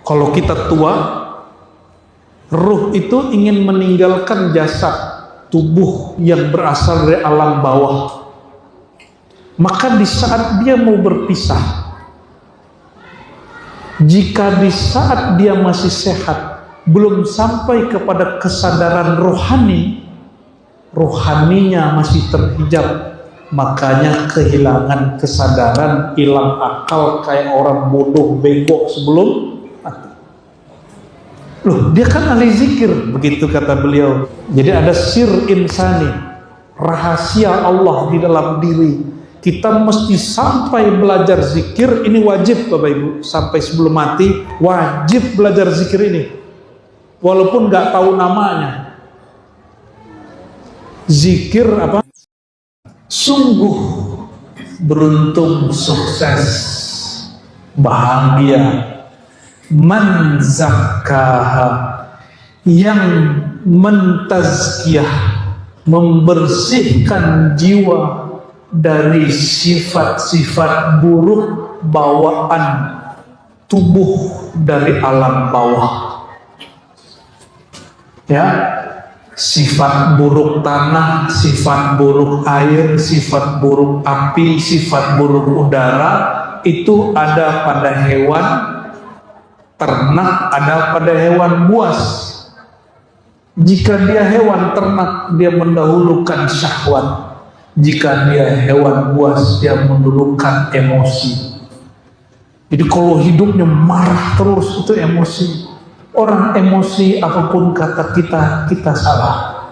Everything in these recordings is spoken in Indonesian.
Kalau kita tua, ruh itu ingin meninggalkan jasad tubuh yang berasal dari alam bawah. Maka di saat dia mau berpisah, jika di saat dia masih sehat, belum sampai kepada kesadaran rohaninya masih terhijab, makanya kehilangan kesadaran, hilang akal kayak orang bodoh bengkok sebelum mati. Loh, dia kan ahli zikir, begitu kata beliau. Jadi ada sir insani, rahasia Allah di dalam diri. Kita mesti sampai belajar zikir, ini wajib Bapak Ibu, sampai sebelum mati wajib belajar zikir ini, walaupun nggak tahu namanya. Zikir apa? Sungguh beruntung, sukses, bahagia man zakkaha, yang mentazkiyah, membersihkan jiwa dari sifat-sifat buruk bawaan tubuh dari alam bawah. Ya, sifat buruk tanah, sifat buruk air, sifat buruk api, sifat buruk udara, itu ada pada hewan ternak, ada pada hewan buas. Jika dia hewan ternak, dia mendahulukan syahwat. Jika dia hewan buas, dia mendahulukan emosi. Jadi kalau hidupnya marah terus, itu emosi. Orang emosi, apapun kata kita salah.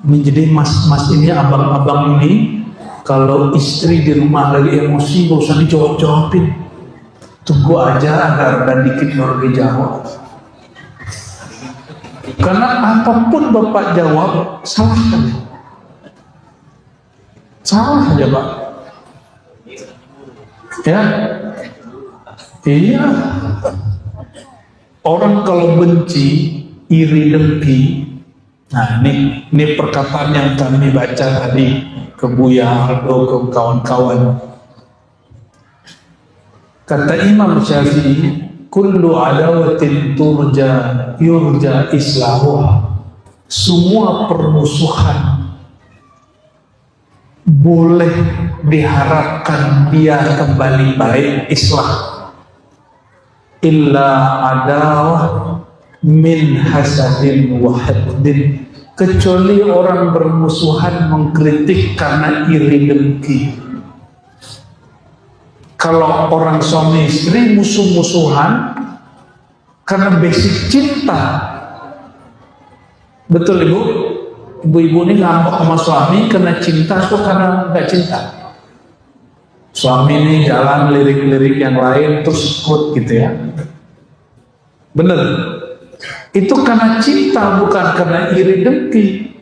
Ini jadi mas ini, abang-abang ini, kalau istri di rumah lagi emosi, gak usah dijawab-jawabin. Tunggu aja agar ada dikit baru dijawab. Karena apapun Bapak jawab, salah kan? Salah aja Pak. Ya, iya. Orang kalau benci, iri, dengki, nah ini perkataan yang kami baca tadi ke Buya Aldo, ke kawan-kawan. Kata Imam Syafi'i, kullu adawatin yurja islahuha. Semua permusuhan boleh diharapkan dia kembali baik, islah. Illa adawah min hasadin wa haddin, kecuali orang bermusuhan mengkritik karena iri dengki. Kalau orang suami istri musuh-musuhan karena basic cinta, betul Ibu? Ibu-ibu ini ngambek sama suami karena cinta atau karena nggak cinta? Suami ini jalan lirik-lirik yang lain terus ikut gitu ya. Bener? Itu karena cinta, bukan karena iri dengki.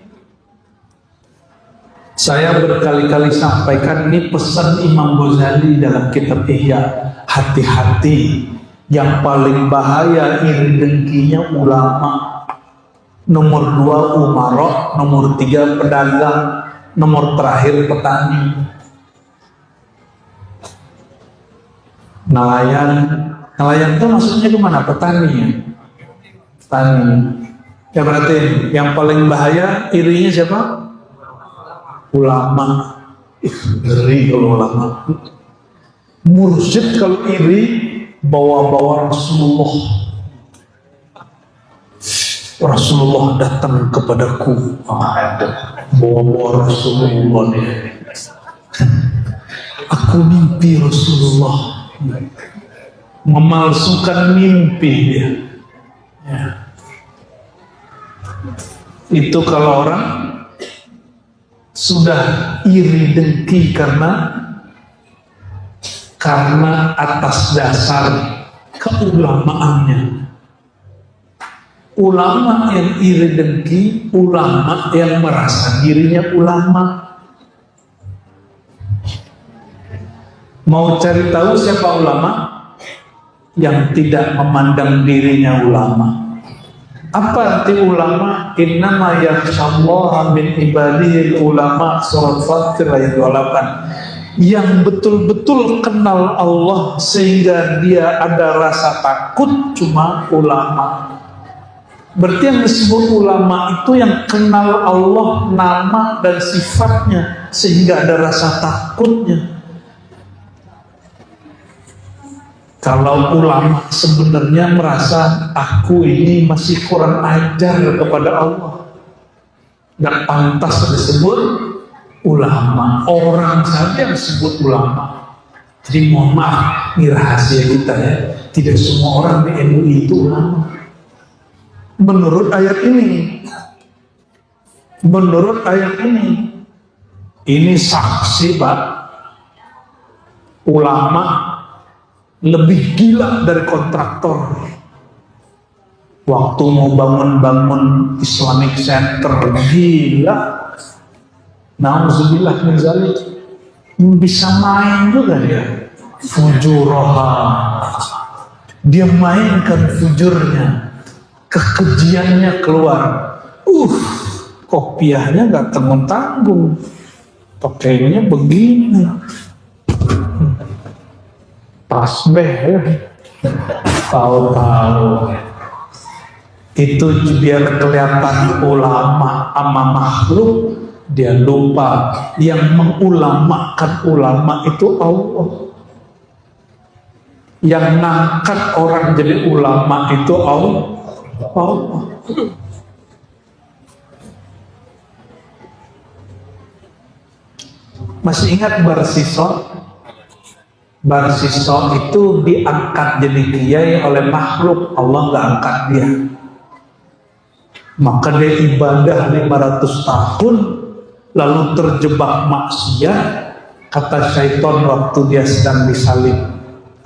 Saya berkali-kali sampaikan, ini pesan Imam Ghazali dalam kitab Ihya. Hati-hati, yang paling bahaya iri dengkinya ulama. Nomor 2 umarok, nomor 3 pedagang, nomor terakhir petani. Nelayan itu maksudnya kemana? Petani ya? Petani. Ya berarti yang paling bahaya irinya siapa? Ulama. Ngeri kalau ulama. Mursyid kalau iri bawa-bawa Rasulullah datang kepadaku, bawa-bawa Rasulullah nih. Aku mimpi Rasulullah, memalsukan mimpi dia. Ya. Itu kalau orang sudah iri dengki karena atas dasar keulamaannya. Ulama yang iri dengki, ulama yang merasa dirinya ulama. Mau cari tahu siapa ulama? Yang tidak memandang dirinya ulama. Apa arti ulama? Innama yakhshallaha min ibadihil ulama, surat Fatir ayat 28. Yang betul-betul kenal Allah sehingga dia ada rasa takut cuma ulama. Berarti yang disebut ulama itu yang kenal Allah, nama dan sifatnya sehingga ada rasa takutnya. Kalau ulama sebenarnya merasa aku ini masih kurang ajar kepada Allah, nggak pantas disebut ulama. Orang saja yang disebut ulama. Jadi mohon maaf, ini rahasia kita ya. Tidak semua orang di MUI itu ulama. Menurut ayat ini, ini saksi Pak, ulama lebih gila dari kontraktor. Waktu mau bangun Islamic Center, gila. Nauzubillah min dzalik. Bisa main juga dia. Fujuroha. Dia mainkan fujurnya. Kekejiannya keluar. Kopiahnya gak tanggung-tanggung. Pakainya begini. Tasbih ya. Tahu-tahu. Itu biar kelihatan ulama sama makhluk. Dia lupa yang mengulamakan ulama itu Allah. Yang ngangkat orang jadi ulama itu Allah. Masih ingat Barsiso? Barsiso itu diangkat jadi kiai oleh makhluk, Allah nggak angkat dia. Maka dia ibadah 500 tahun, lalu terjebak maksiat. Kata syaitan waktu dia sedang disalib,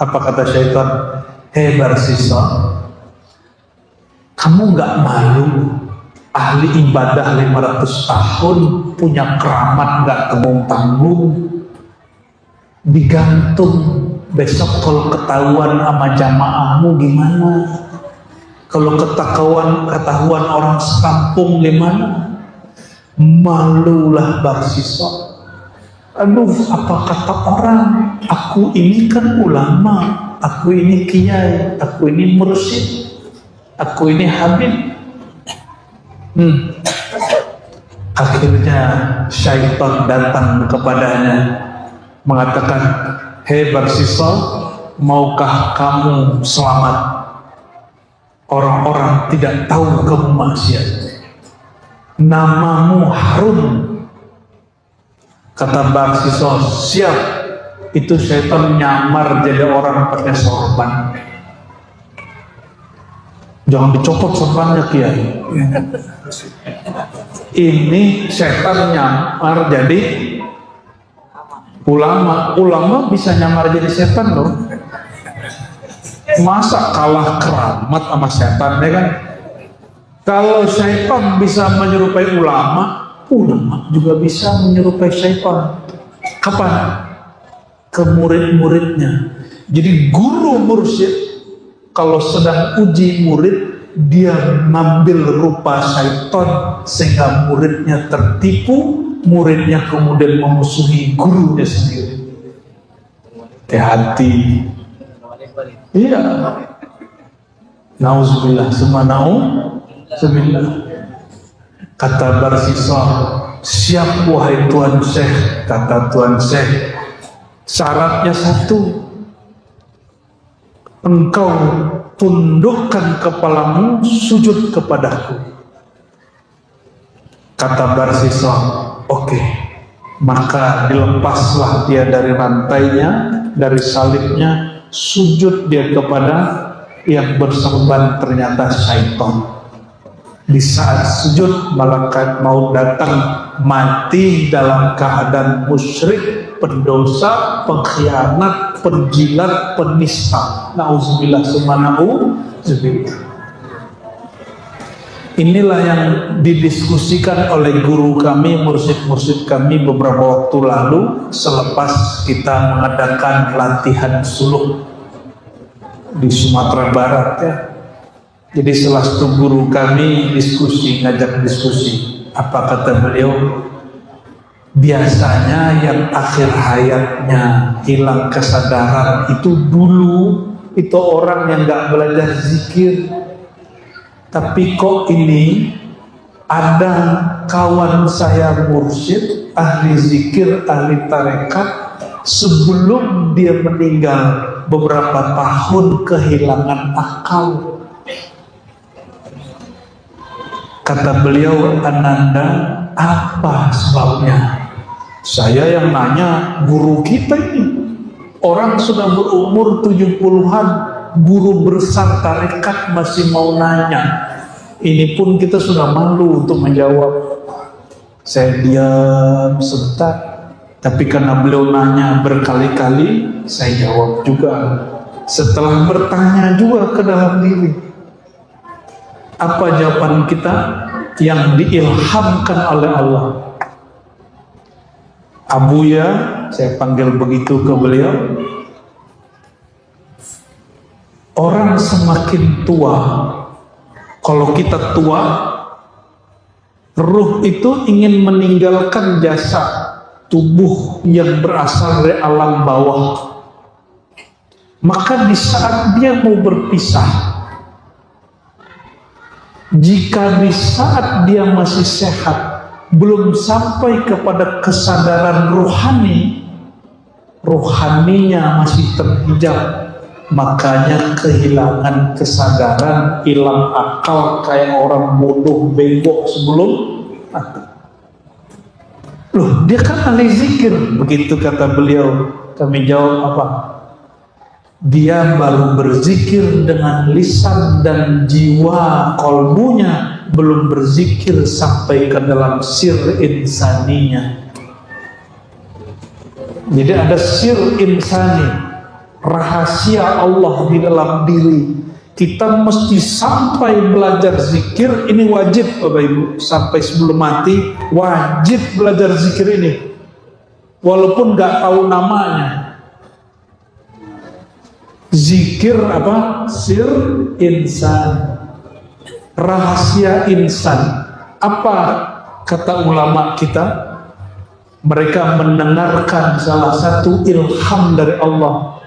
apa kata syaitan? Hei Barsiso, kamu nggak malu ahli ibadah 500 tahun punya keramat nggak tanggung-tanggung, digantung, besok kalau ketahuan sama jamaahmu gimana? Kalau ketahuan orang sekampung gimana? Malulah Barsiso. Aduh, apa kata orang? Aku ini kan ulama, aku ini kiai, aku ini mursyid, aku ini habib. Akhirnya syaitan datang kepadanya mengatakan, hei Barsiso, maukah kamu selamat? Orang-orang tidak tahu kamu maksiat, namamu harum. Kata Barsiso, siap. Itu syaitan nyamar jadi orang pakai sorban. Jangan dicopot sorbannya kiai. Ini syaitan nyamar jadi ulama. Ulama bisa nyamar jadi setan loh. Masa kalah keramat sama setan ya kan? Kalau syaitan bisa menyerupai ulama, ulama juga bisa menyerupai syaitan. Kapan? Ke murid-muridnya. Jadi guru mursyid kalau sedang uji murid, dia mengambil rupa syaitan sehingga muridnya tertipu, muridnya kemudian memusuhi gurunya sendiri. Hati-hati. Iya. Nauzubillah sebillah. Kata Barsiso, siap wahai Tuan Syekh. Kata Tuan Syekh, syaratnya satu, engkau tundukkan kepalamu, sujud kepadaku. Kata Barsiso, oke. Maka dilepaslah dia dari rantainya, dari salibnya, sujud dia kepada yang bersorban, ternyata syaitan. Di saat sujud, malaikat maut datang, mati dalam keadaan musyrik, pendosa, pengkhianat, penjilat, penista. Nauzubillah subhanahu. Inilah yang didiskusikan oleh guru kami, mursyid-mursyid kami beberapa waktu lalu selepas kita mengadakan latihan suluk di Sumatera Barat ya. Jadi salah satu guru kami ngajak diskusi. Apa kata beliau? Biasanya yang akhir hayatnya hilang kesadaran itu dulu itu orang yang gak belajar zikir. Tapi kok ini ada kawan saya mursyid, ahli zikir, ahli tarekat, sebelum dia meninggal beberapa tahun kehilangan akal. Kata beliau, Ananda, apa sebabnya? Saya yang nanya guru kita ini, orang sudah berumur 70-an, guru besar tarekat masih mau nanya. Ini pun kita sudah malu untuk menjawab. Saya diam sebentar, tapi karena beliau nanya berkali-kali, saya jawab juga. Setelah bertanya juga ke dalam diri, apa jawaban kita yang diilhamkan oleh Allah? Abuya, saya panggil begitu ke beliau, orang semakin tua, kalau kita tua, ruh itu ingin meninggalkan jasad tubuh yang berasal dari alam bawah. Maka di saat dia mau berpisah, jika di saat dia masih sehat, belum sampai kepada kesadaran rohaninya masih terhijab, makanya kehilangan kesadaran, hilang akal kayak orang bodoh bengok sebelum mati. Loh, dia kan ahli zikir, begitu kata beliau. Kami jawab apa? Dia baru berzikir dengan lisan dan jiwa kolbunya, belum berzikir sampai ke dalam sir insaninya. Jadi ada sir insani, rahasia Allah di dalam diri. Kita mesti sampai belajar zikir, ini wajib Bapak Ibu, sampai sebelum mati wajib belajar zikir ini, walaupun gak tahu namanya. Zikir apa? Sir insan, rahasia insan. Apa kata ulama kita? Mereka mendengarkan salah satu ilham dari Allah,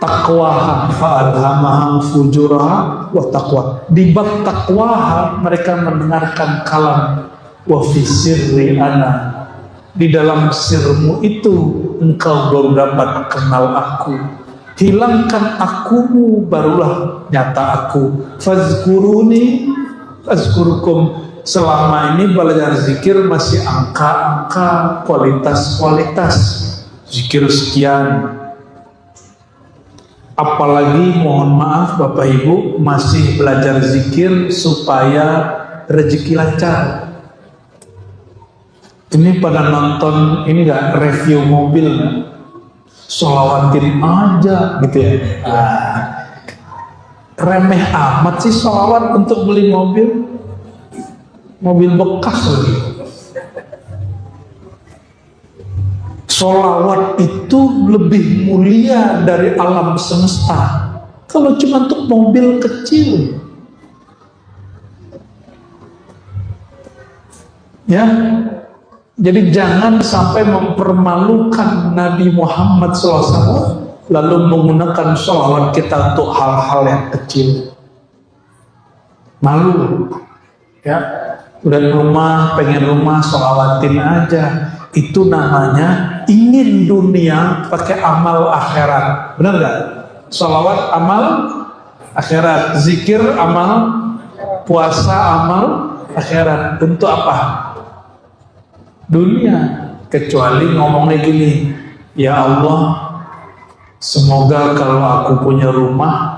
taqwaha fa'alhamaha fujuraha wa taqwa. Di bab taqwaha mereka mendengarkan kalam wa fi sirri ana, di dalam sirmu itu engkau baru dapat kenal aku. Hilangkan akumu, barulah nyata aku. Fazkuruni azkurukum. Selama ini belajar zikir masih angka-angka, kualitas-kualitas. Zikir sekian. Apalagi mohon maaf Bapak Ibu masih belajar zikir supaya rezeki lancar. Ini pada nonton ini gak review mobil, sholawatin aja gitu ya. Remeh amat sih sholawat untuk beli mobil bekas lagi. Sholawat itu lebih mulia dari alam semesta. Kalau cuma untuk mobil kecil, ya. Jadi jangan sampai mempermalukan Nabi Muhammad SAW lalu menggunakan sholawat kita untuk hal-hal yang kecil. Malu, ya. Udah rumah, pengen rumah, sholawatin aja. Itu namanya ingin dunia pakai amal akhirat. Benar gak? Sholawat amal akhirat, zikir amal, puasa amal akhirat. Untuk apa? Dunia. Kecuali ngomongnya gini, ya Allah, semoga kalau aku punya rumah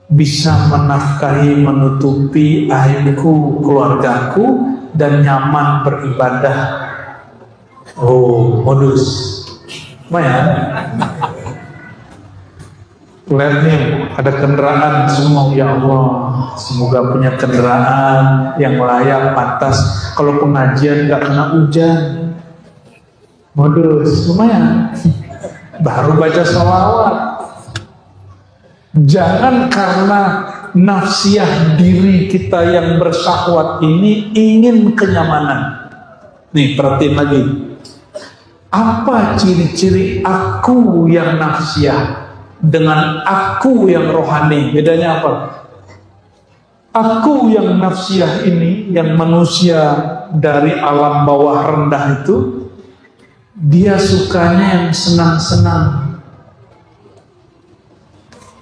bisa menafkahi, menutupi aibku, keluargaku, dan nyaman beribadah. Oh, modus. Lumayan. Lihat nih, ada kendaraan semua, ya Allah, semoga punya kendaraan yang layak, pantas. Kalau pengajian gak kena hujan. Modus, lumayan. Baru baca sholawat. Jangan karena nafsiyah diri kita yang bersahwat ini ingin kenyamanan. Nih, perhatiin lagi. Apa ciri-ciri aku yang nafsiyah dengan aku yang rohani? Bedanya apa? Aku yang nafsiyah ini, yang manusia dari alam bawah rendah itu, dia sukanya yang senang-senang.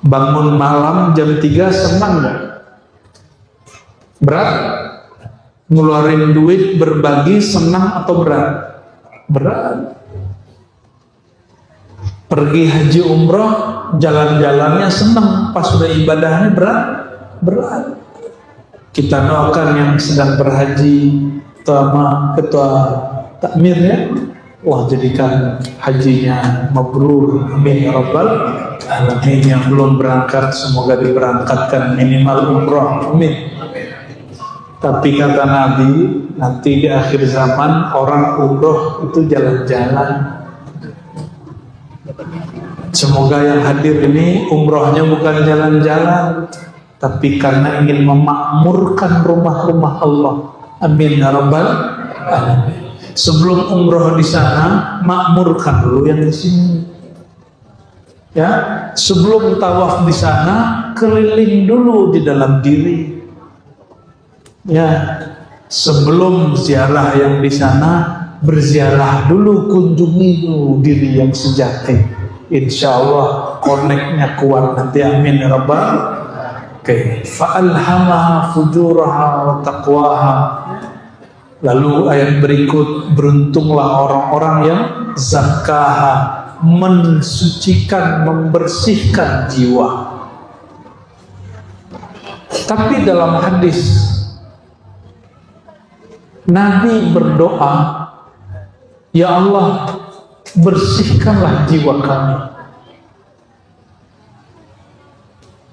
Bangun malam jam 3 senang gak? Berat? Ngeluarin duit berbagi senang atau berat? Berat. Pergi haji umroh jalan-jalannya senang, pas sudah ibadahnya berat. Kita doakan yang sedang berhaji, ketua takmirnya, Allah jadikan hajinya mabrur, amin ya rabbal alamin. Yang belum berangkat semoga diberangkatkan minimal umroh, amin. Tapi kata Nabi, nanti di akhir zaman orang umroh itu jalan-jalan. Semoga yang hadir ini umrohnya bukan jalan-jalan, tapi karena ingin memakmurkan rumah-rumah Allah. Amin ya rabbal alamin. Sebelum umroh di sana, makmurkan dulu yang di sini. Ya, sebelum tawaf di sana, keliling dulu di dalam diri. Ya, sebelum ziarah yang di sana, berziarah dulu, kunjungi dulu diri yang sejati. Insya Allah koneknya kuat nanti, amin ya rabbal. Oke, fa'alhamaha fujuraha wa taqwaha. Lalu ayat berikut, beruntunglah orang-orang yang zakaha, mensucikan, membersihkan jiwa. Tapi dalam hadis Nabi berdoa, ya Allah, bersihkanlah jiwa kami.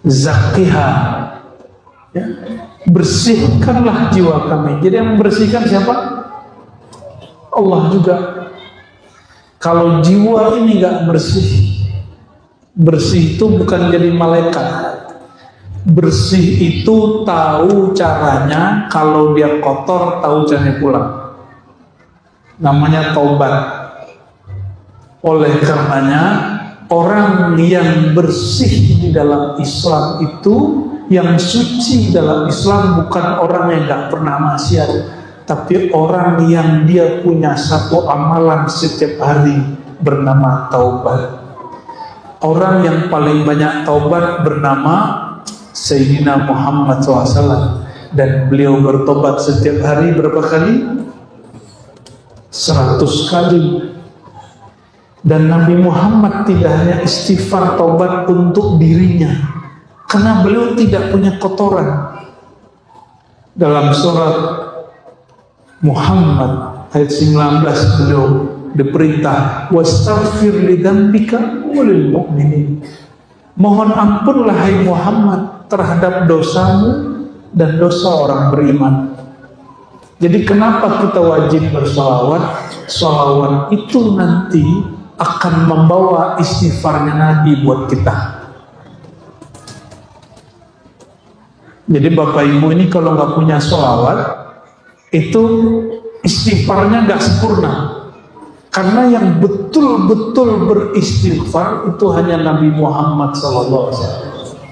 Zakiha, ya, bersihkanlah jiwa kami. Jadi yang membersihkan siapa? Allah juga. Kalau jiwa ini gak bersih, bersih itu bukan jadi malaikat. Bersih itu tahu caranya, kalau dia kotor tahu caranya pulang. Namanya taubat. Oleh karenanya orang yang bersih di dalam Islam itu, yang suci dalam Islam, bukan orang yang gak pernah maksiat, tapi orang yang dia punya satu amalan setiap hari bernama taubat. Orang yang paling banyak taubat bernama Sayyidina Muhammad SAW, dan beliau bertobat setiap hari berapa kali? 100 kali. Dan Nabi Muhammad tidak hanya istighfar taubat untuk dirinya, karena beliau tidak punya kotoran. Dalam surat Muhammad ayat 19 beliau diperintah, wastaghfir li dzambika walil mu'minin. Mohon ampunlah hai Muhammad terhadap dosamu dan dosa orang beriman. Jadi kenapa kita wajib bersolawat? Solawat itu nanti akan membawa istighfarnya Nabi buat kita. Jadi Bapak Ibu ini kalau nggak punya solawat, itu istighfarnya nggak sempurna. Karena yang betul-betul beristighfar itu hanya Nabi Muhammad SAW.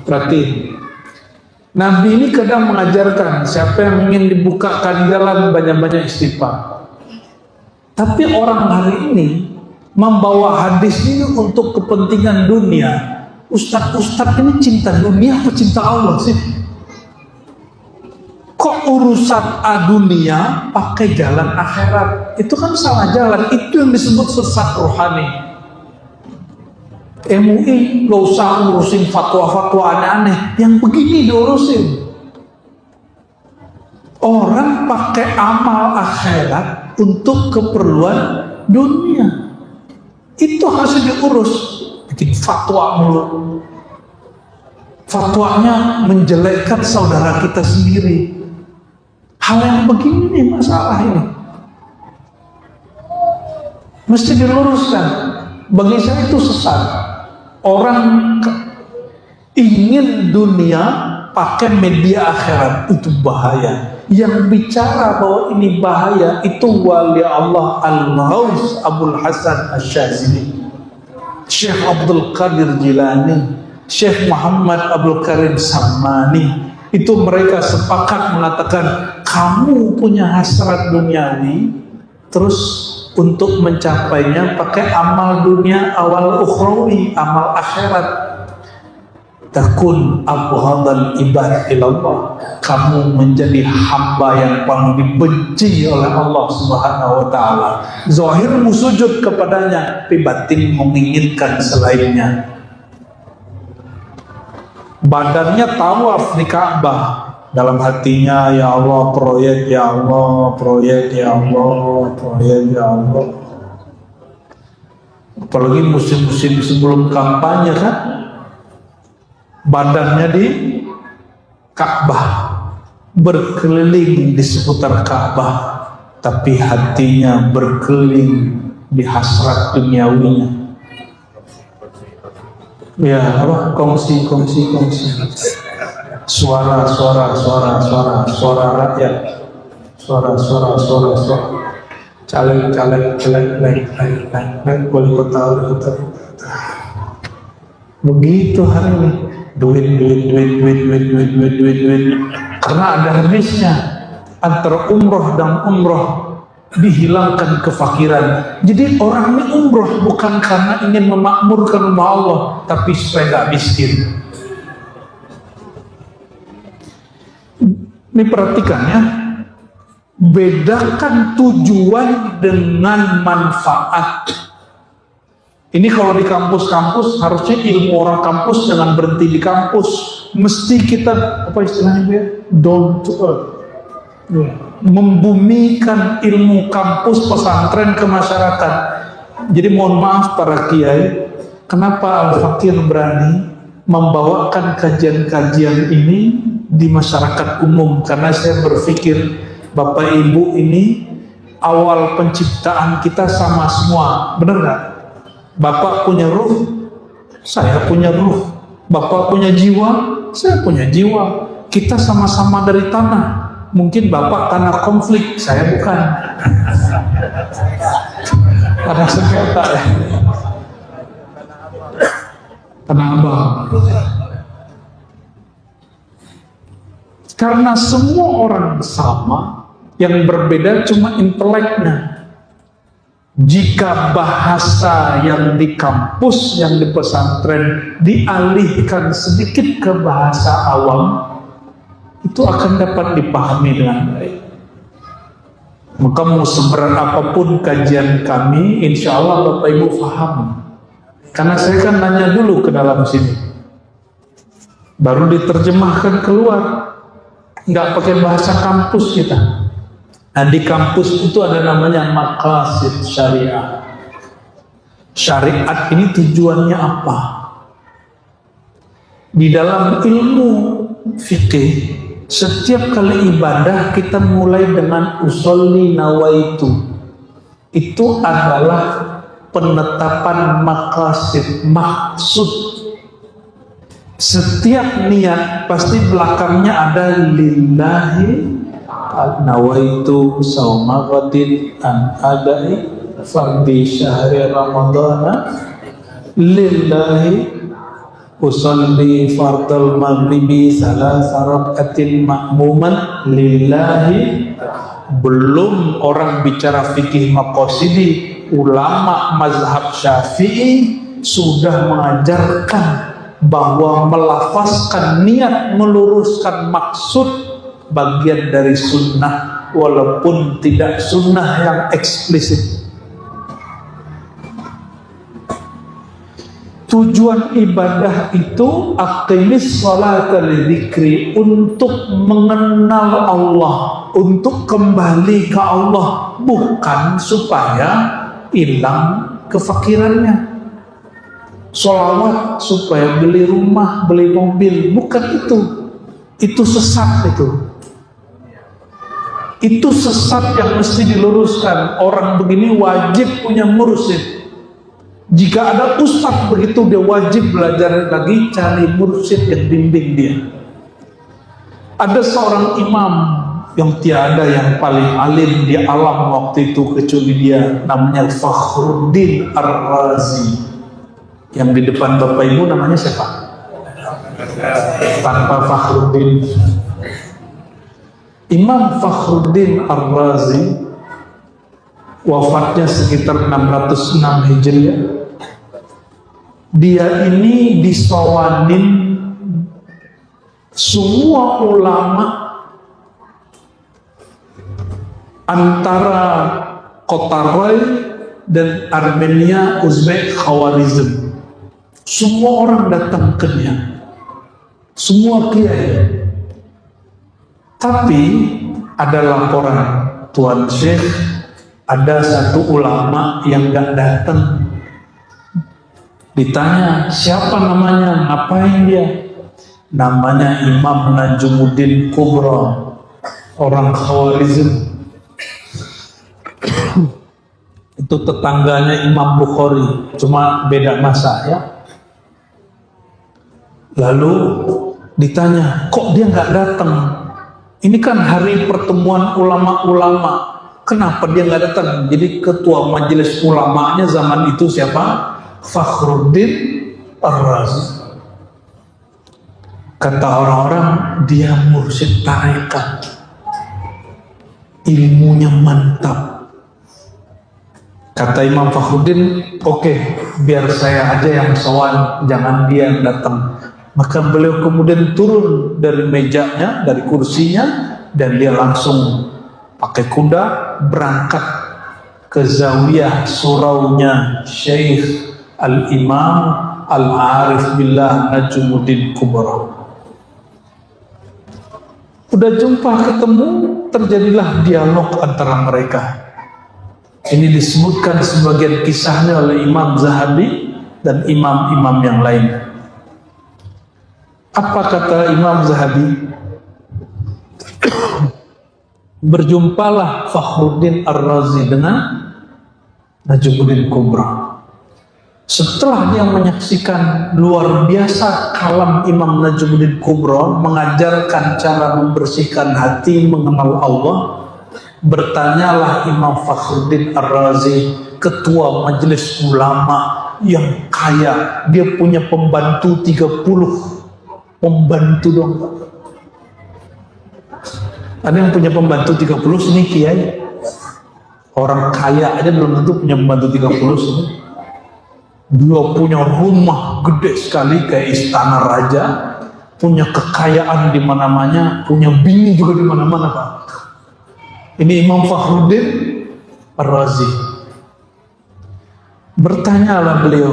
Berarti Nabi ini kadang mengajarkan siapa yang ingin dibukakan jalan banyak-banyak istighfar. Tapi orang hari ini membawa hadis ini untuk kepentingan dunia. Ustadz ini cinta dunia apa cinta Allah sih? Kok urusan dunia pakai jalan akhirat? Itu kan salah jalan. Itu yang disebut sesat rohani. MUI gak usah ngurusin fatwa-fatwa aneh-aneh. Yang begini diurusin. Orang pakai amal akhirat untuk keperluan dunia. Itu harus diurus. Bikin fatwa mulu. Fatwanya menjelekkan saudara kita sendiri. Hal yang begini nih masalah ini mesti diluruskan. Bagi saya itu sesat. Orang ingin dunia pakai media akhirat, itu bahaya. Yang bicara bahwa ini bahaya itu wali Allah Al-Ghaus Abul Hasan Asy-Syadzili, Syekh Abdul Qadir Jilani, Syekh Muhammad Abdul Karim Samani. Itu mereka sepakat mengatakan, kamu punya hasrat duniawi, terus untuk mencapainya pakai amal dunia, awal ukhrawi, amal akhirat. Takun abghadal ibad ilallah, kamu menjadi hamba yang paling dibenci oleh Allah Subhanahu wa taala. Zahirmu sujud kepadanya, tapi batin menginginkan selainnya. Badannya tawaf di Ka'bah, dalam hatinya ya Allah proyek, ya Allah proyek, ya Allah proyek, ya Allah. Apalagi musim-musim sebelum kampanye kan, badannya di Ka'bah, berkeliling di seputar Ka'bah, tapi hatinya berkeliling di hasrat duniawinya. Ya apa? Kongsi. Suara rakyat. Suara. Caleg, wali kota. Begitu hari ini. Duit. Karena ada hadisnya, antara umroh dan umroh dihilangkan kefakiran. Jadi orang ini umroh bukan karena ingin memakmurkan rumah Allah, tapi supaya gak miskin. Ini perhatikan ya, bedakan tujuan dengan manfaat. Ini kalau di kampus-kampus harusnya ilmu orang kampus jangan berhenti di kampus. Mesti kita, apa istilahnya ya? Down to earth. Membumikan ilmu kampus pesantren ke masyarakat. Jadi mohon maaf para kiai, kenapa Al-Fakir berani membawakan kajian-kajian ini di masyarakat umum? Karena saya berpikir Bapak Ibu ini awal penciptaan kita sama semua, benar nggak? Bapak punya ruh, saya punya ruh. Bapak punya jiwa, saya punya jiwa. Kita sama-sama dari tanah. Mungkin Bapak tanah konflik, saya bukan. Tanah sengketa ya. Tanah abang. Karena semua orang sama, yang berbeda cuma inteleknya. Jika bahasa yang di kampus, yang di pesantren dialihkan sedikit ke bahasa awam, itu akan dapat dipahami dengan baik. Maka mau seberat apapun kajian kami, insya Allah Bapak Ibu paham. Karena saya kan nanya dulu ke dalam sini, baru diterjemahkan keluar, nggak pakai bahasa kampus kita. Nah, di kampus itu ada namanya maqasid syariah. Syariat ini tujuannya apa? Di dalam ilmu fikih, setiap kali ibadah kita mulai dengan usolli nawaitu. Itu adalah penetapan maqasid, maksud. Setiap niat pasti belakangnya ada lillahi nawaitu sauma ghadin an adai fardi syahri ramadhana lillahi usalli fardal maghribi salasa rak'atin ma'muman lillahi. Belum orang bicara fikih maqasidi, ulama mazhab Syafi'i sudah mengajarkan bahwa melafazkan niat, meluruskan maksud bagian dari sunnah, walaupun tidak sunnah yang eksplisit. Tujuan ibadah itu aqimis sholata lidzikri, untuk mengenal Allah, untuk kembali ke Allah, bukan supaya hilang kefakirannya. Sholawat supaya beli rumah, beli mobil, bukan itu. Itu sesat itu. Itu sesat yang mesti diluruskan. Orang begini wajib punya mursyid. Jika ada ustadz begitu, dia wajib belajar lagi, cari mursyid yang bimbing dia. Ada seorang imam yang tiada yang paling alim di alam waktu itu kecuali dia, namanya Fakhruddin Ar-Razi. Yang di depan Bapak Ibu namanya siapa? Tanpa Fakhruddin. Imam Fakhruddin Ar-Razi wafatnya sekitar 606 Hijriah. Dia ini disawanin semua ulama antara kota Rai dan Armenia, Uzbek, Khawarizm. Semua orang datang ke dia, semua kiai. Tapi ada laporan, Tuan Syekh, ada satu ulama yang gak datang. Ditanya, siapa namanya? Ngapain dia? Namanya Imam Najmuddin Kubra, orang Khawarizm. Itu tetangganya Imam Bukhari, cuma beda masa ya. Lalu ditanya, kok dia nggak datang? Ini kan hari pertemuan ulama-ulama, kenapa dia nggak datang? Jadi ketua majelis ulamanya zaman itu siapa? Fakhruddin Ar-Razi. Kata orang-orang, dia mursyid tarekat, ilmunya mantap. Kata Imam Fakhruddin, oke, biar saya aja yang sowan, jangan dia yang datang. Maka beliau kemudian turun dari mejanya, dari kursinya, dan dia langsung pakai kuda berangkat ke zawiyah suraunya Syekh Al-Imam Al-Arif Billah Najmuddin Kubra. Udah jumpa ketemu, terjadilah dialog antara mereka. Ini disebutkan sebagian kisahnya oleh Imam Zahabi dan imam-imam yang lain. Apa kata Imam Zahabi? Berjumpalah Fakhruddin Ar-Razi dengan Najmuddin Kubra. Setelah dia menyaksikan luar biasa kalam Imam Najmuddin Kubra, mengajarkan cara membersihkan hati, mengenal Allah, bertanyalah Imam Fakhruddin Ar-Razi, ketua majelis ulama yang kaya, dia punya pembantu 30 pembantu dong. Ada yang punya pembantu 30 sini kiai. Orang kaya aja belum tentu punya pembantu 30 sini. Dia punya rumah gede sekali kayak istana raja, punya kekayaan di mana-mana, punya bini juga di mana-mana, Pak. Ini Imam Fakhruddin Ar-Razi. Bertanyalah beliau,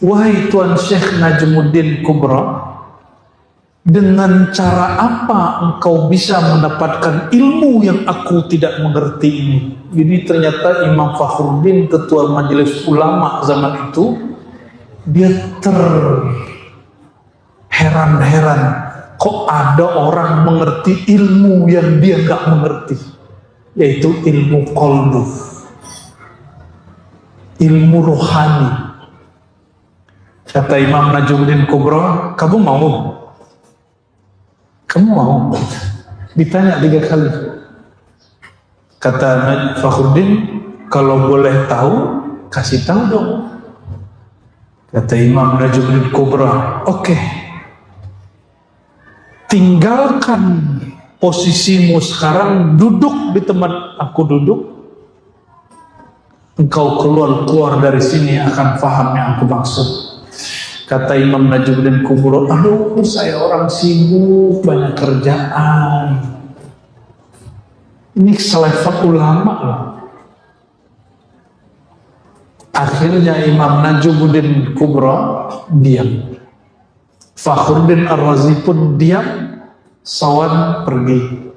wahai Tuan Syekh Najmuddin Kubra, dengan cara apa engkau bisa mendapatkan ilmu yang aku tidak mengerti ini? Jadi ternyata Imam Fakhruddin, ketua majelis ulama zaman itu, dia terheran-heran, kok ada orang mengerti ilmu yang dia nggak mengerti, yaitu ilmu qalbu, ilmu rohani. Kata Imam Najmuddin Kubra, kamu mau? Kamu mau? Ditanya 3 kali. Kata Fakhruddin, kalau boleh tahu, kasih tahu dong. Kata Imam Najmuddin Kubra, oke. Tinggalkan posisimu sekarang, duduk di tempat aku duduk. Engkau keluar dari sini akan paham yang aku maksud. Kata Imam Najmuddin Kubra, aduh saya orang sibuk, banyak kerjaan. Ini selevel ulama loh. Akhirnya Imam Najmuddin Kubra diam. Fakhruddin Ar-Razi pun diam, sawan pergi.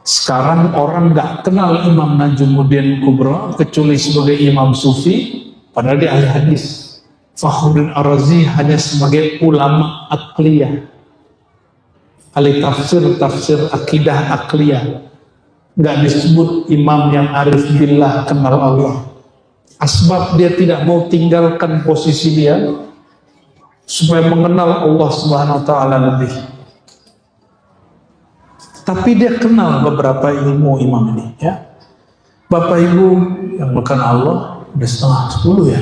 Sekarang orang gak kenal Imam Najmuddin Kubra kecuali sebagai imam sufi. Padahal dia ahli hadis. Fakhruddin Ar-Razi hanya sebagai ulama akliyah, ahli tafsir akidah akliyah. Nggak disebut imam yang arif billah, kenal Allah. Asbab dia tidak mau tinggalkan posisi dia supaya mengenal Allah Subhanahu wa ta'ala lebih. Tapi dia kenal beberapa ilmu imam ini, ya. Bapak Ibu yang bukan Allah, udah setengah 10 ya.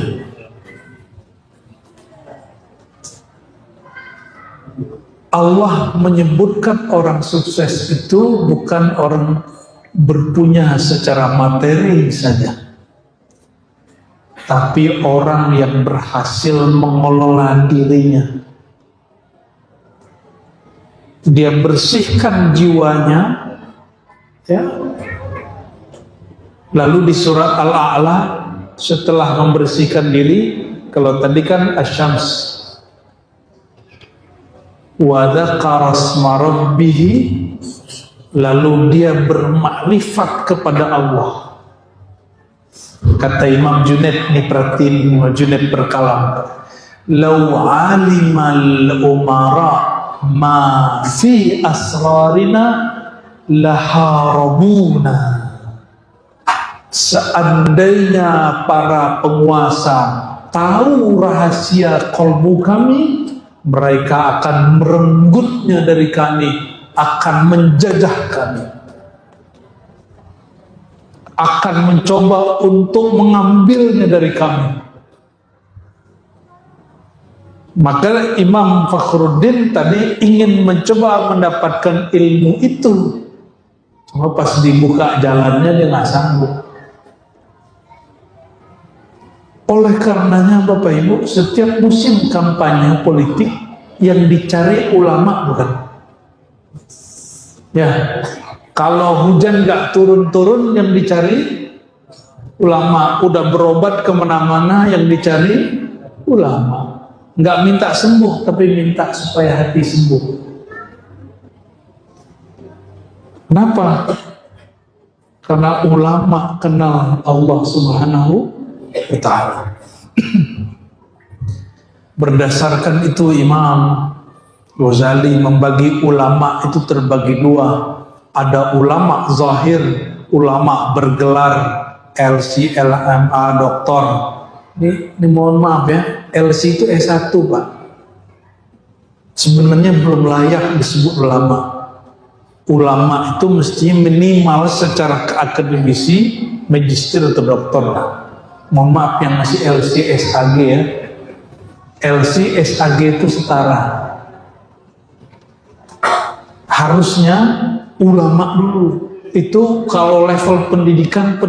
Allah menyebutkan orang sukses itu bukan orang berpunya secara materi saja, tapi orang yang berhasil mengelola dirinya. Dia bersihkan jiwanya, ya. Lalu di surat Al-A'la setelah membersihkan diri, kalau tadi kan Asy-Syams, wa dzakara asma rabbih, lalu dia bermakrifat kepada Allah. Kata Imam Junaid, nih perhatiin, Imam Junaid berkalam, law alimal umara ma fi asrarina laharabuna. Seandainya para penguasa tahu rahasia kolbu kami, mereka akan merenggutnya dari kami, akan menjajah kami, akan mencoba untuk mengambilnya dari kami. Maka Imam Fakhruddin tadi ingin mencoba mendapatkan ilmu itu, cuma pas dibuka jalannya dia nggak sanggup. Oleh karenanya Bapak Ibu, setiap musim kampanye politik yang dicari ulama bukan? Ya, kalau hujan nggak turun-turun yang dicari ulama, udah berobat kemana-mana yang dicari ulama. Nggak minta sembuh, tapi minta supaya hati sembuh. Kenapa? Karena ulama kenal Allah Subhanahu wa Ta'ala. Berdasarkan itu Imam Ghazali membagi ulama itu terbagi dua. Ada ulama zahir, ulama bergelar LC, LMA, doktor. Ini mohon maaf ya, LC itu S1 Pak. Sebenarnya belum layak disebut ulama. Ulama itu mestinya minimal secara akademisi magister atau doktor. Mohon maaf yang masih LC, SAG ya. LC, SAG itu setara. Harusnya ulama dulu. Itu kalau level pendidikan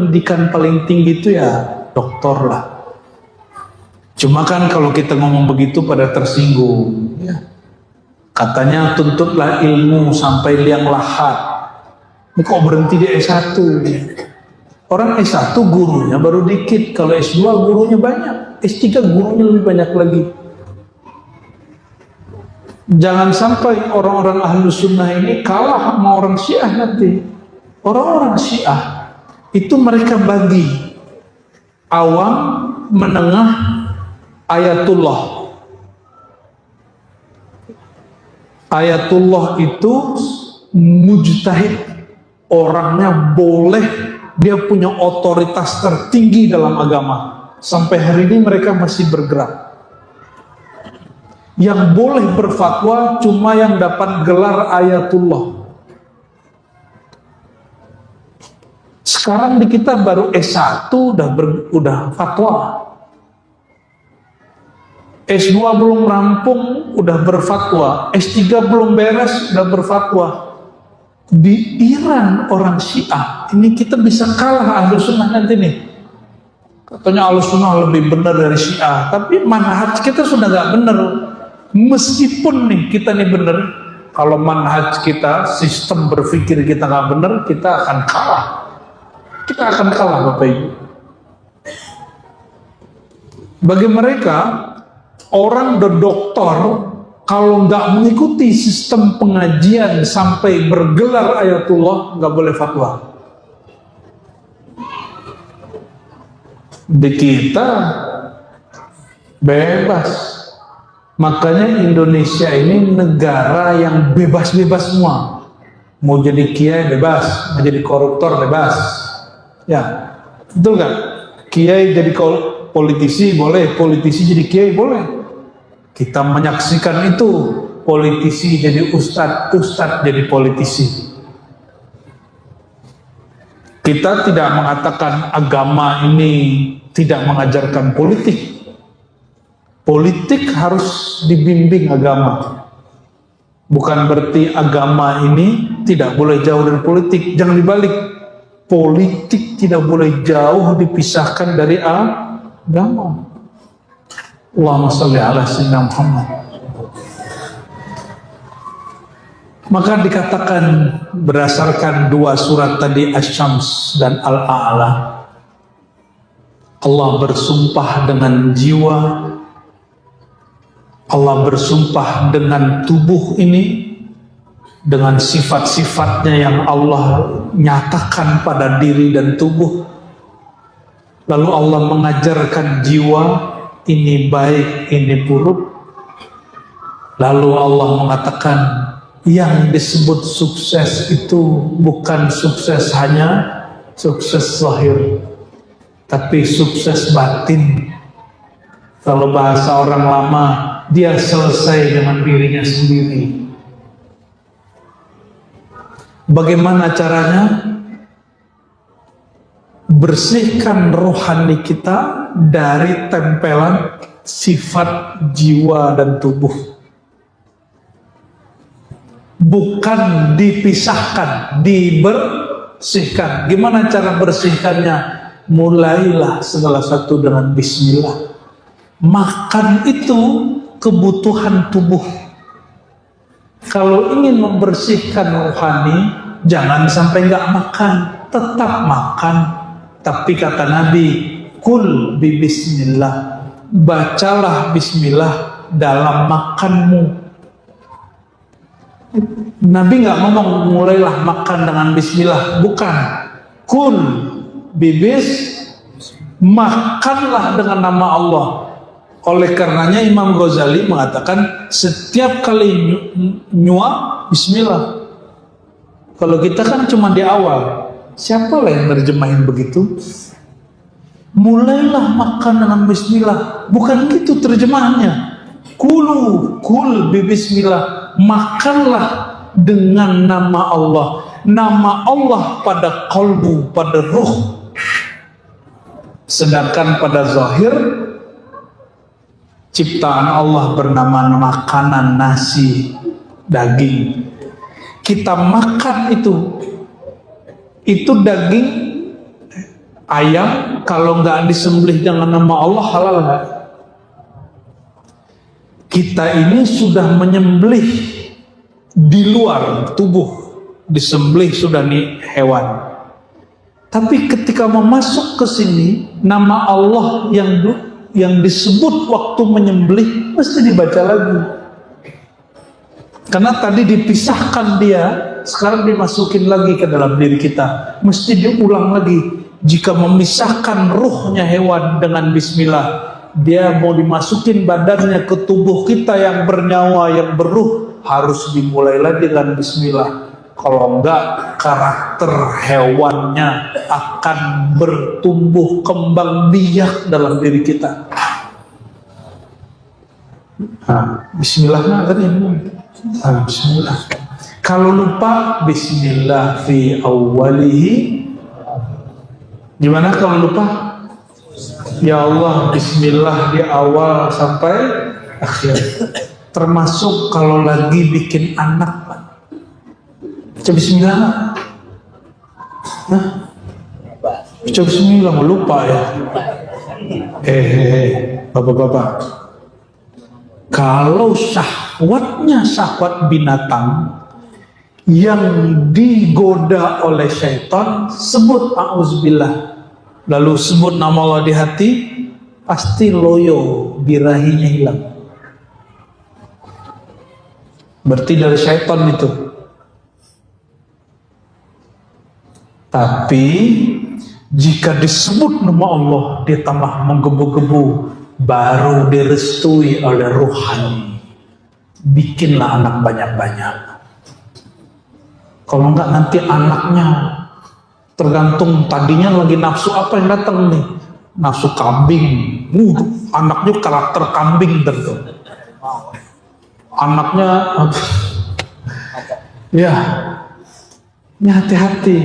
paling tinggi itu ya doktor lah. Cuma kan kalau kita ngomong begitu pada tersinggung ya. Katanya tuntutlah ilmu sampai liang lahat. Ini kok berhenti di S1? Orang S1 gurunya baru dikit, kalau S2 gurunya banyak, S3 gurunya lebih banyak lagi. Jangan sampai orang-orang ahlu sunnah ini kalah sama orang Syiah nanti. Orang-orang Syiah itu mereka bagi awam, menengah, ayatullah. Ayatullah itu mujtahid, orangnya boleh, dia punya otoritas tertinggi dalam agama. Sampai hari ini mereka masih bergerak. Yang boleh berfatwa cuma yang dapat gelar ayatullah. Sekarang di kita baru S1 udah fatwa. S2 belum rampung udah berfatwa, S3 belum beres udah berfatwa. Di Iran orang Syiah ini kita bisa kalah ahlu sunnah nanti nih. Katanya ahlu sunnah lebih benar dari Syiah, tapi manhaj kita sudah nggak benar. Meskipun nih kita nih benar, kalau manhaj kita, sistem berpikir kita nggak benar, kita akan kalah. Kita akan kalah Bapak Ibu. Bagi mereka, orang doktor kalau nggak mengikuti sistem pengajian sampai bergelar ayatullah nggak boleh fatwa. Di kita bebas. Makanya Indonesia ini negara yang bebas-bebas semua. Mau jadi kiai bebas, mau jadi koruptor bebas. Ya, betul kan? Kiai jadi politisi boleh, politisi jadi kiai boleh. Kita menyaksikan itu, politisi jadi ustadz, ustadz jadi politisi. Kita tidak mengatakan agama ini tidak mengajarkan politik. Politik harus dibimbing agama. Bukan berarti agama ini tidak boleh jauh dari politik. Jangan dibalik. Politik tidak boleh jauh dipisahkan dari agama. Allahumma sholli ala sayyidina Muhammad. Maka dikatakan berdasarkan dua surat tadi, Asy-Syams dan Al-A'la, Allah bersumpah dengan jiwa, Allah bersumpah dengan tubuh ini, dengan sifat-sifatnya yang Allah nyatakan pada diri dan tubuh. Lalu Allah mengajarkan jiwa, ini baik, ini buruk. Lalu Allah mengatakan, yang disebut sukses itu bukan sukses hanya sukses zahir, tapi sukses batin. Kalau bahasa orang lama, dia selesai dengan dirinya sendiri. Bagaimana caranya? Bersihkan rohani kita dari tempelan sifat jiwa dan tubuh. Bukan dipisahkan, dibersihkan. Gimana cara bersihkannya? Mulailah segala satu dengan bismillah. Makan itu kebutuhan tubuh. Kalau ingin membersihkan rohani, jangan sampai nggak makan, tetap makan. Tapi kata Nabi, kul bi bismillah, bacalah bismillah dalam makanmu. Nabi nggak ngomong mulailah makan dengan bismillah, bukan. Kul bibis, makanlah dengan nama Allah. Oleh karenanya Imam Ghazali mengatakan setiap kali nyuap bismillah. Kalau kita kan cuma di awal, siapa lah yang nerjemahin begitu? Mulailah makan dengan bismillah, bukan gitu terjemahannya. Kul bismillah, makanlah dengan nama Allah. Nama Allah pada kalbu, pada ruh. Sedangkan pada zahir, ciptaan Allah bernama makanan, nasi, daging. Kita makan itu daging ayam, kalau nggak disembelih dengan nama Allah halal nggak? Kita ini sudah menyembelih di luar tubuh, disembelih sudah nih hewan. Tapi ketika mau masuk ke sini, nama Allah yang disebut waktu menyembelih mesti dibaca lagi. Karena tadi dipisahkan dia, sekarang dimasukin lagi ke dalam diri kita. Mesti diulang lagi. Jika memisahkan ruhnya hewan dengan bismillah, dia mau dimasukin badannya ke tubuh kita yang bernyawa, yang beruh, harus dimulai lagi dengan bismillah. Kalau enggak, karakter hewannya akan bertumbuh kembang biak dalam diri kita. Bismillah tadi. Bismillah. Kalau lupa, bismillah fi awwalihi. Gimana kalau lupa? Ya Allah, bismillah di awal sampai akhir. Termasuk kalau lagi bikin anak, Pak. Baca bismillah. Baca bismillah, lupa ya. Bapak-bapak. Kalau syahwatnya syahwat binatang yang digoda oleh syaitan, sebut a'udzubillah, lalu sebut nama Allah di hati, pasti loyo, birahinya hilang. Berarti dari syaitan itu. Tapi jika disebut nama Allah, dia tambah menggebu-gebu, baru direstui oleh ruhani. Bikinlah anak banyak-banyak. Kalau enggak nanti anaknya tergantung tadinya lagi nafsu apa yang datang nih. Nafsu kambing. Anaknya karakter kambing tentu. Anaknya ya. Ini hati-hati.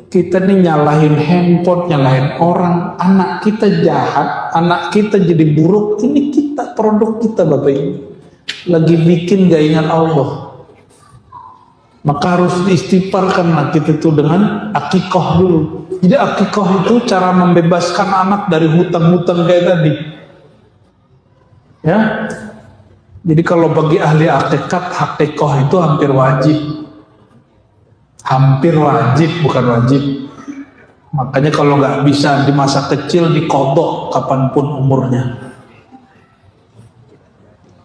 Kita nih nyalahin handphone, nyalahin orang, anak kita jahat, anak kita jadi buruk. Ini kita, produk kita Bapak Ibu. Lagi bikin gak ingat Allah. Maka harus diistighfarkan lah kita tuh dengan akikoh dulu. Jadi akikoh itu cara membebaskan anak dari hutang-hutang kayak tadi. Ya. Jadi kalau bagi ahli hakikat, akikoh itu hampir wajib. Hampir wajib, bukan wajib. Makanya kalau nggak bisa di masa kecil dikodok kapanpun umurnya.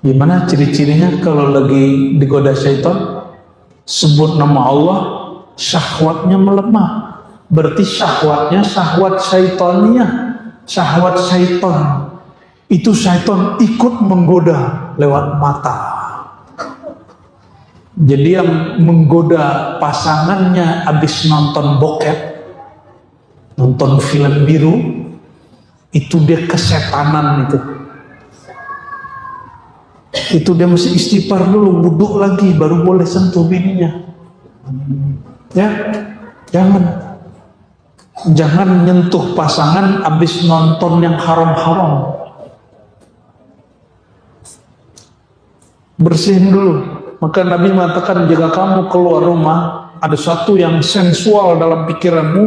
Gimana ciri-cirinya kalau lagi digoda syaitan? Sebut nama Allah, syahwatnya melemah. Berarti syahwatnya syahwat syaitaniyah, syahwat syaitan. Itu syaitan ikut menggoda lewat mata. Jadi yang menggoda pasangannya habis nonton bokep, nonton film biru, itu dia kesetanan itu. Itu dia mesti istighfar dulu, wudhu lagi, baru boleh sentuh bininya. Ya, jangan nyentuh pasangan habis nonton yang haram-haram. Bersihin dulu. Maka Nabi mengatakan, jika kamu keluar rumah ada sesuatu yang sensual dalam pikiranmu,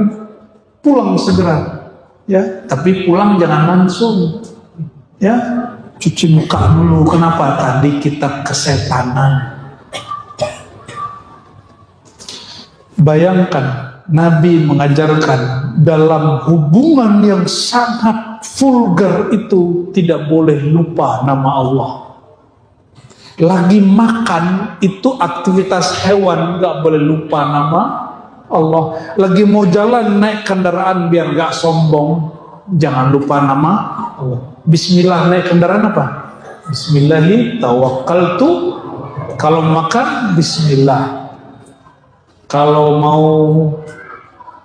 pulang segera. Ya, tapi pulang jangan langsung. Ya, cuci muka dulu. Kenapa? Tadi kita kesetanan. Bayangkan Nabi mengajarkan dalam hubungan yang sangat vulgar itu tidak boleh lupa nama Allah. Lagi makan itu aktivitas hewan, nggak boleh lupa nama Allah. Lagi mau jalan naik kendaraan biar nggak sombong, jangan lupa nama Allah. Bismillah naik kendaraan apa? Bismillahi tawakkaltu. Kalau makan Bismillah. Kalau mau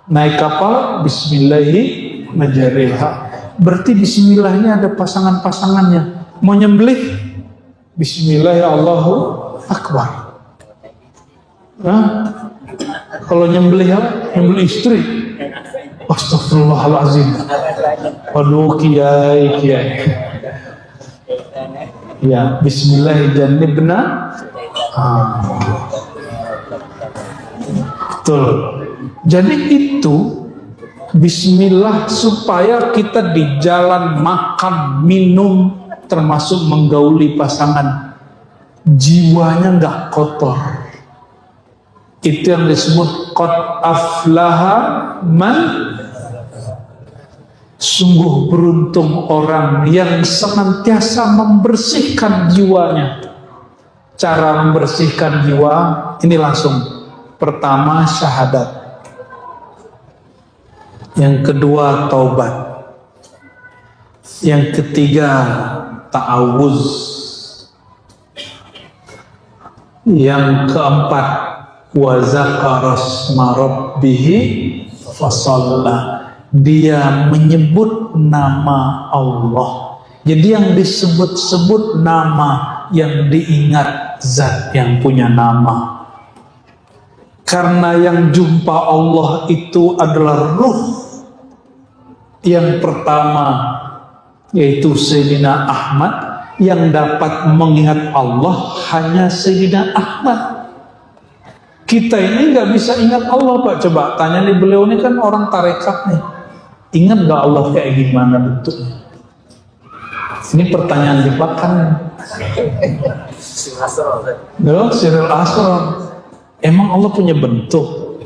naik kapal Bismillahi majariha. Berarti Bismillahnya ada pasangan-pasangannya. Mau nyembelih Bismillah ya Allahu Akbar. Nah, kalau nyembelih nyembelih istri, Astagfirullahaladzim. Waduh kiai. Ya, Bismillah jannibna. Betul. Jadi itu Bismillah supaya kita di jalan makan, minum, termasuk menggauli pasangan, jiwanya nggak kotor. Itu yang disebut qad aflaha man. Sungguh beruntung orang yang senantiasa membersihkan jiwanya. Cara membersihkan jiwa ini langsung. Pertama syahadat, yang kedua taubat, yang ketiga ta'awuz, yang keempat wa zakara asma rabbih fasalla, dia menyebut nama Allah. Jadi yang disebut-sebut nama, yang diingat zat yang punya nama. Karena yang jumpa Allah itu adalah ruh. Yang pertama yaitu Sayyidina Ahmad, yang dapat mengingat Allah hanya Sayyidina Ahmad. Kita ini nggak bisa ingat Allah Pak. Coba tanya nih, beliau ini kan orang tarekat nih, ingat nggak Allah kayak gimana bentuknya? Ini pertanyaan jebakan. Sirul Asrar. Emang Allah punya bentuk?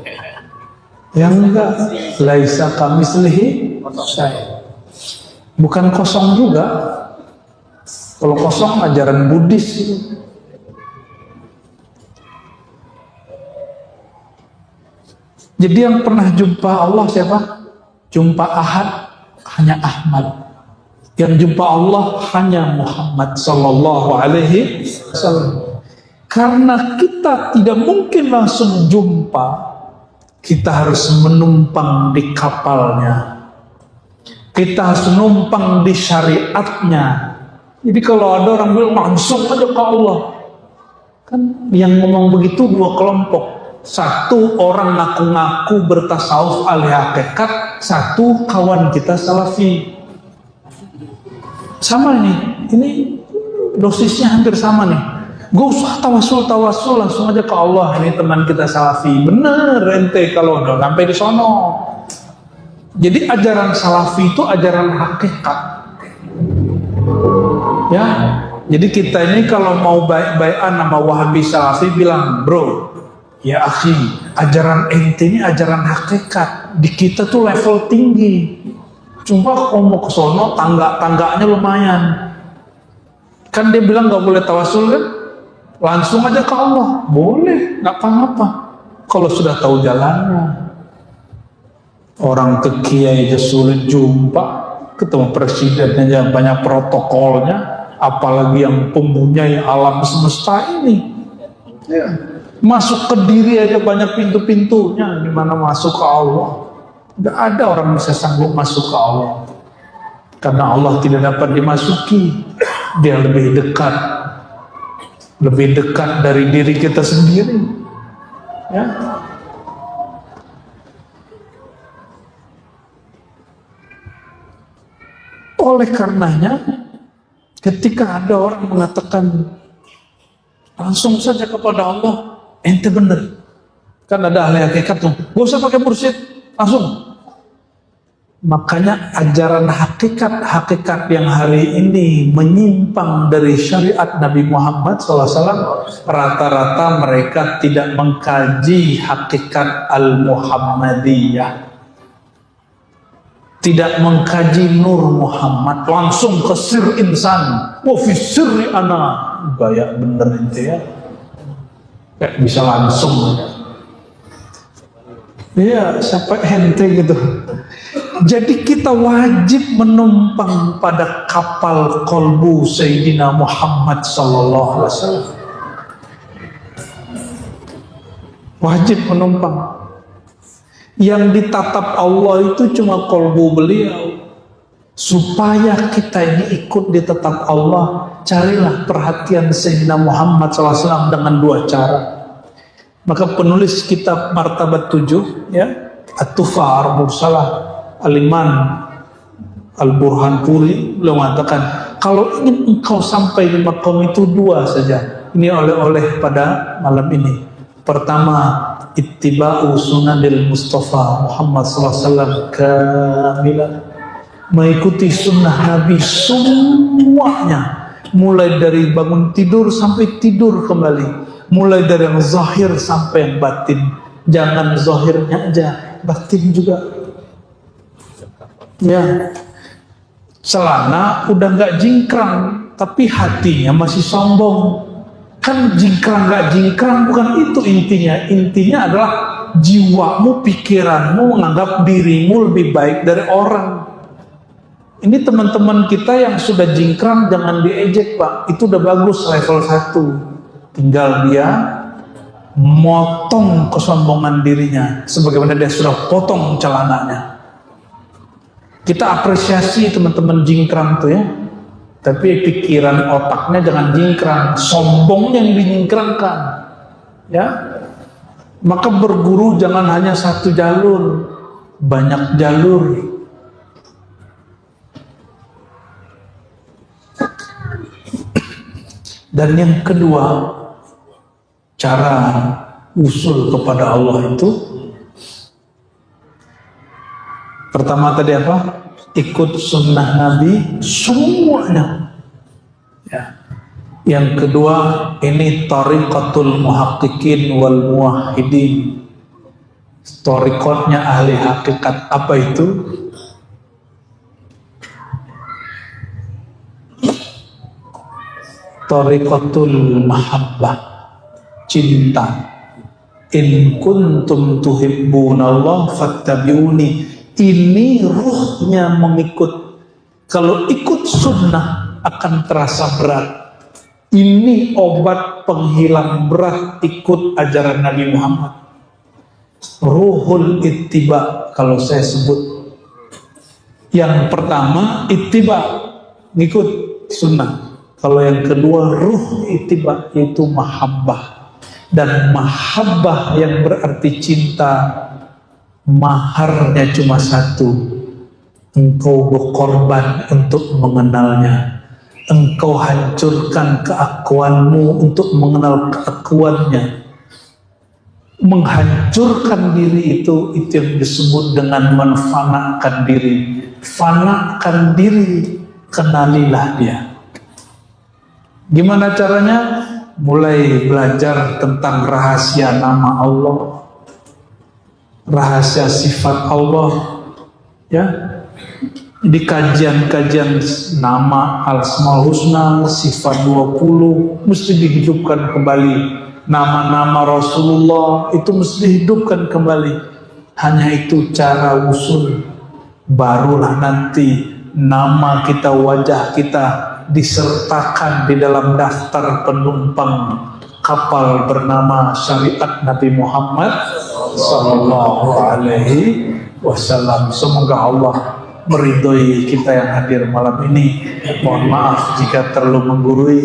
Yang enggak. Laisa kamitslihi syai'. Bukan kosong juga. Kalau kosong ajaran Buddhis. Jadi yang pernah jumpa Allah siapa? Jumpa Ahad hanya Ahmad. Yang jumpa Allah hanya Muhammad sallallahu alaihi wasallam. Karena kita tidak mungkin langsung jumpa, kita harus menumpang di kapalnya. Kita harus numpang di syariatnya. Jadi kalau ada orang bilang langsung aja ke Allah, kan yang ngomong begitu dua kelompok. Satu orang ngaku-ngaku bertasawuf ahli hakikat, satu kawan kita salafi. Sama nih, ini dosisnya hampir sama nih. Gak usah tawasul, langsung aja ke Allah. Ini teman kita salafi. Bener ente kalau udah sampai di sono. Jadi ajaran salafi itu ajaran hakikat. Ya, jadi kita ini kalau mau baik-baikan sama Wahabi salafi bilang, bro, ya akhi, ajaran ente ini ajaran hakikat. Di kita tuh level tinggi. Cuma kalau mau ke sono tangga-tangganya lumayan. Kan dia bilang gak boleh tawasul kan? Langsung aja ke Allah. Boleh, gak apa-apa. Kalau sudah tahu jalannya. Orang ke kiai aja sulit jumpa. Ketemu presidennya aja banyak protokolnya. Apalagi yang mempunyai alam semesta ini. Ya. Masuk ke diri aja banyak pintu-pintunya. Dimana masuk ke Allah. Gak ada orang bisa sanggup masuk ke Allah. Karena Allah tidak dapat dimasuki. Dia lebih dekat dari diri kita sendiri. Ya. Oleh karenanya, ketika ada orang mengatakan langsung saja kepada Allah, ente bener. Kan ada ahli hakikat tuh, gak usah pakai mursyid, langsung. Makanya ajaran hakikat yang hari ini menyimpang dari syariat Nabi Muhammad SAW, rata-rata mereka tidak mengkaji hakikat Al-Muhammadiyah, tidak mengkaji Nur Muhammad, langsung ke sir insan, wa fi sirri ana. Gaya bener itu ya, kayak bisa langsung. Iya, sampai ente gitu. Jadi kita wajib menumpang pada kapal kolbu Sayyidina Muhammad sallallahu alaihi wasallam. Wajib menumpang. Yang ditatap Allah itu cuma kolbu beliau. Supaya kita ini ikut ditatap Allah, carilah perhatian Sayyidina Muhammad sallallahu alaihi wasallam dengan dua cara. Maka penulis kitab Martabat 7 ya, At-Tufa Ar-Mursalah Al-Iman Al-Burhanpuri beliau mengatakan, kalau ingin engkau sampai di maqam itu dua saja. Ini oleh-oleh pada malam ini. Pertama, ittiba'u sunanil Mustafa Muhammad sallallahu alaihi wasallam kamilah. Mengikuti sunnah Nabi semuanya, mulai dari bangun tidur sampai tidur kembali. Mulai dari yang zahir sampai yang batin. Jangan zahirnya aja, batin juga. Ya, celana udah nggak jingkrang, tapi hatinya masih sombong. Kan jingkrang nggak jingkrang bukan itu intinya. Intinya adalah jiwamu, pikiranmu menganggap dirimu lebih baik dari orang. Ini teman-teman kita yang sudah jingkrang jangan diejek, Pak. Itu udah bagus level 1. Tinggal dia motong kesombongan dirinya sebagaimana dia sudah potong celananya. Kita apresiasi teman-teman jingkrang tuh ya, tapi pikiran otaknya jangan jingkrang, sombongnya yang dijingkrangkan ya. Maka berguru jangan hanya satu jalur, banyak jalur. Dan yang kedua, cara usul kepada Allah itu pertama tadi apa? Ikut sunnah Nabi semuanya. Ya. Yang kedua, ini tariqatul muhaqqiqin wal muwahhidin. Tariqatnya ahli hakikat. Apa itu? Tariqatul mahabbah, cinta. In kuntum tuhibbunallah fattabi'uni. Ini ruhnya mengikut. Kalau ikut sunnah akan terasa berat. Ini obat penghilang berat ikut ajaran Nabi Muhammad. Ruhul ittiba kalau saya sebut. Yang pertama ittiba, ngikut sunnah. Kalau yang kedua ruh ittiba, yaitu mahabbah. Dan mahabbah yang berarti cinta, maharnya cuma satu: engkau berkorban untuk mengenalnya, engkau hancurkan keakuanmu untuk mengenal keakuannya. Menghancurkan diri itu yang disebut dengan menfanakan diri. Fanakan diri, kenalilah dia. Gimana caranya? Mulai belajar tentang rahasia nama Allah, rahasia sifat Allah, ya. Di kajian-kajian nama Al-Asmaul Husna, sifat 20 mesti dihidupkan kembali. Nama-nama Rasulullah itu mesti dihidupkan kembali. Hanya itu cara usul. Barulah nanti nama kita, wajah kita disertakan di dalam daftar penumpang kapal bernama syariat Nabi Muhammad sallallahu alaihi wasallam. Semoga Allah meridhoi kita yang hadir malam ini. Mohon maaf jika terlalu menggurui.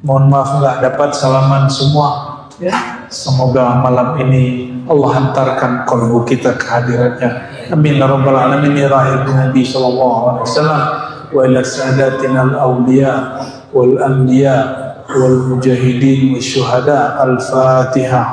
Mohon maaf nggak dapat salaman semua. Ya, semoga malam ini Allah hantarkan kalbu kita kehadirannya. Amin ya rabbal alamin. Ya rahim Nabi sallallahu alaihi wasallam wa ila sadatina al-awliya wal anbiya wal mujahidin wasyuhada. Al-Fatihah.